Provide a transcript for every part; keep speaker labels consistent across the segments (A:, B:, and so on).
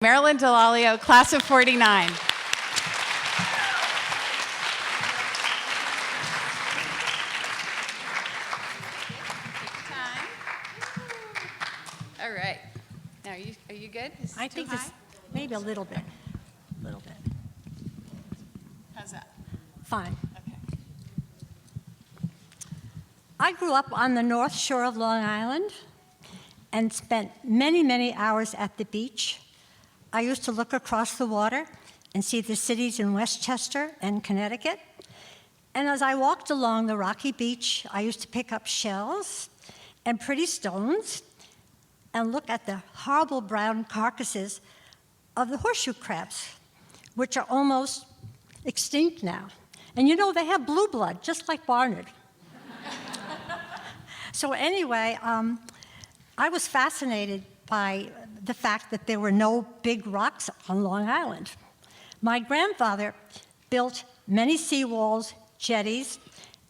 A: Marilyn, DeLalio, class of 49. All right. Now, are you good?
B: I think this, maybe a little bit.
A: How's that?
B: Fine.
A: Okay.
B: I grew up on the North Shore of Long Island and spent many, many hours at the beach. I used to look across the water and see the cities in Westchester and Connecticut. And as I walked along the rocky beach, I used to pick up shells and pretty stones and look at the horrible brown carcasses of the horseshoe crabs, which are almost extinct now. And you know, they have blue blood, just like Barnard. So anyway, I was fascinated by the fact that there were no big rocks on Long Island. My grandfather built many seawalls, jetties,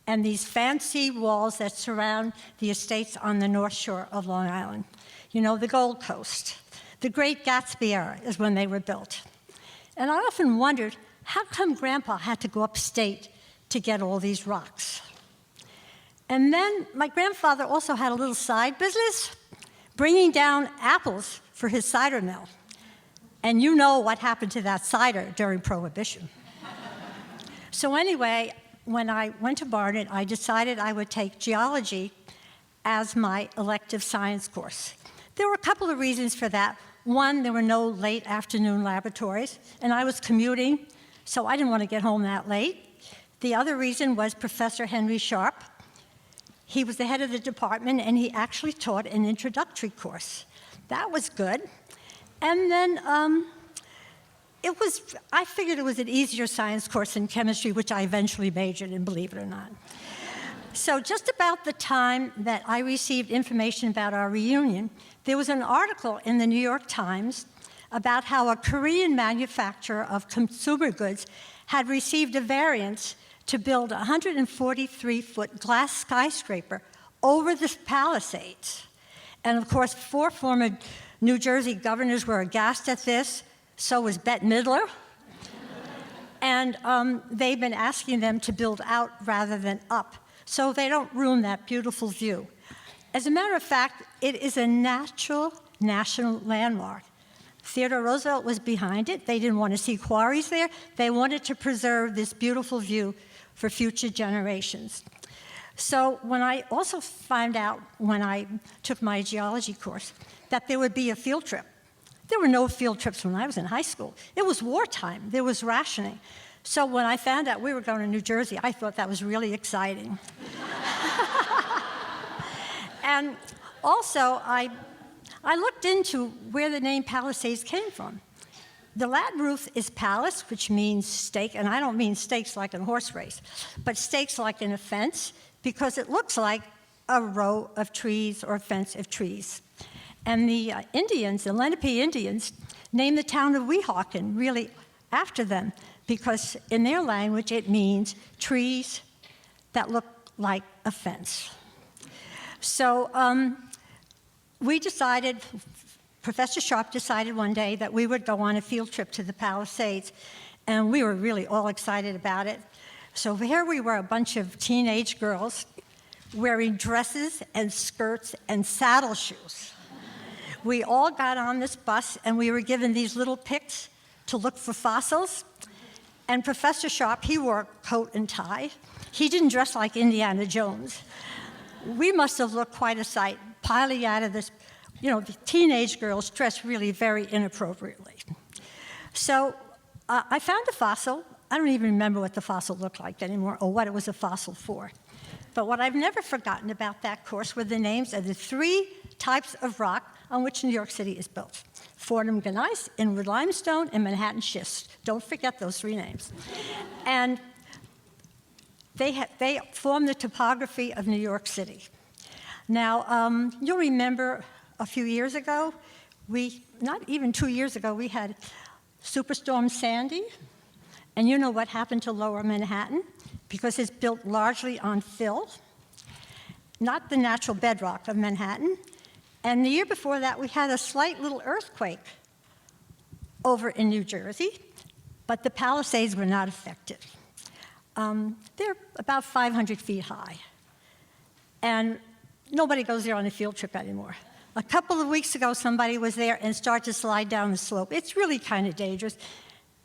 B: and these fancy walls that surround the estates on the North Shore of Long Island. You know, the Gold Coast. The Great Gatsby era is when they were built. And I often wondered, how come Grandpa had to go upstate to get all these rocks? And then my grandfather also had a little side business, bringing down apples for his cider mill. And you know what happened to that cider during Prohibition. So anyway, when I went to Barnard, I decided I would take geology as my elective science course. There were a couple of reasons for that. One, there were no late afternoon laboratories, and I was commuting, so I didn't want to get home that late. The other reason was Professor Henry Sharp. He was the head of the department, and he actually taught an introductory course. That was good. And then I figured it was an easier science course than chemistry, which I eventually majored in, believe it or not. So just about the time that I received information about our reunion, there was an article in the New York Times about how a Korean manufacturer of consumer goods had received a variance to build a 143-foot glass skyscraper over the Palisades. And of course, 4 former New Jersey governors were aghast at this. So was Bette Midler. And they've been asking them to build out rather than up, so they don't ruin that beautiful view. As a matter of fact, it is a natural national landmark. Theodore Roosevelt was behind it. They didn't want to see quarries there. They wanted to preserve this beautiful view for future generations. So when I also found out, when I took my geology course, that there would be a field trip. There were no field trips when I was in high school. It was wartime. There was rationing. So when I found out we were going to New Jersey, I thought that was really exciting. And also, I looked into where the name Palisades came from. The Latin root is palus, which means stake, and I don't mean stakes like in a horse race, but stakes like in a fence, because it looks like a row of trees or a fence of trees. And the Indians, the Lenape Indians, named the town of Weehawken really after them, because in their language it means trees that look like a fence. So we decided, Professor Sharp decided one day that we would go on a field trip to the Palisades, and we were really all excited about it. So here we were, a bunch of teenage girls wearing dresses and skirts and saddle shoes. We all got on this bus, and we were given these little picks to look for fossils. And Professor Sharp, he wore a coat and tie. He didn't dress like Indiana Jones. We must have looked quite a sight, piling out of this, you know, the teenage girls dressed really very inappropriately. So I found a fossil. I don't even remember what the fossil looked like anymore, or what it was a fossil for. But what I've never forgotten about that course were the names of the 3 types of rock on which New York City is built: Fordham gneiss, Inwood limestone, and Manhattan schist. Don't forget those 3 names. And they form the topography of New York City. Now, you'll remember a few years ago, not even 2 years ago, we had Superstorm Sandy. And you know what happened to Lower Manhattan? Because it's built largely on fill, not the natural bedrock of Manhattan. And the year before that, we had a slight little earthquake over in New Jersey, but the Palisades were not affected. They're about 500 feet high, and nobody goes there on a field trip anymore. A couple of weeks ago, somebody was there and started to slide down the slope. It's really kind of dangerous,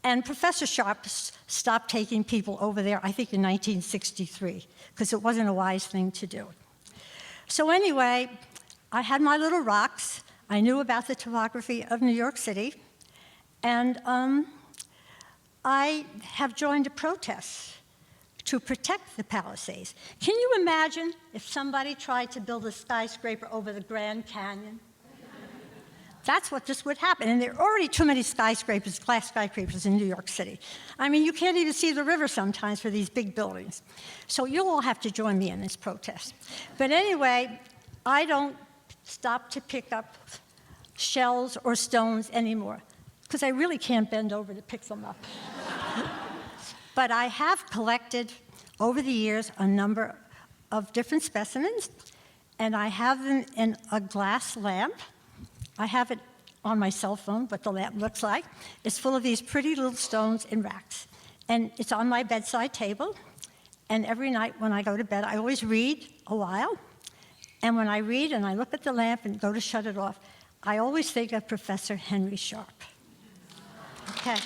B: and Professor Sharp stopped taking people over there, I think in 1963, because it wasn't a wise thing to do. So anyway, I had my little rocks. I knew about the topography of New York City, and I have joined a protest to protect the Palisades. Can you imagine if somebody tried to build a skyscraper over the Grand Canyon? That's what just would happen, and there are already too many skyscrapers, glass skyscrapers in New York City. I mean, you can't even see the river sometimes for these big buildings. So you'll all have to join me in this protest. But anyway, I don't stop to pick up shells or stones anymore, because I really can't bend over to pick them up. But I have collected, over the years, a number of different specimens, and I have them in a glass lamp. I have it on my cell phone, what the lamp looks like. It's full of these pretty little stones in racks. And it's on my bedside table, and every night when I go to bed, I always read a while. And when I read and I look at the lamp and go to shut it off, I always think of Professor Henry Sharp. Okay.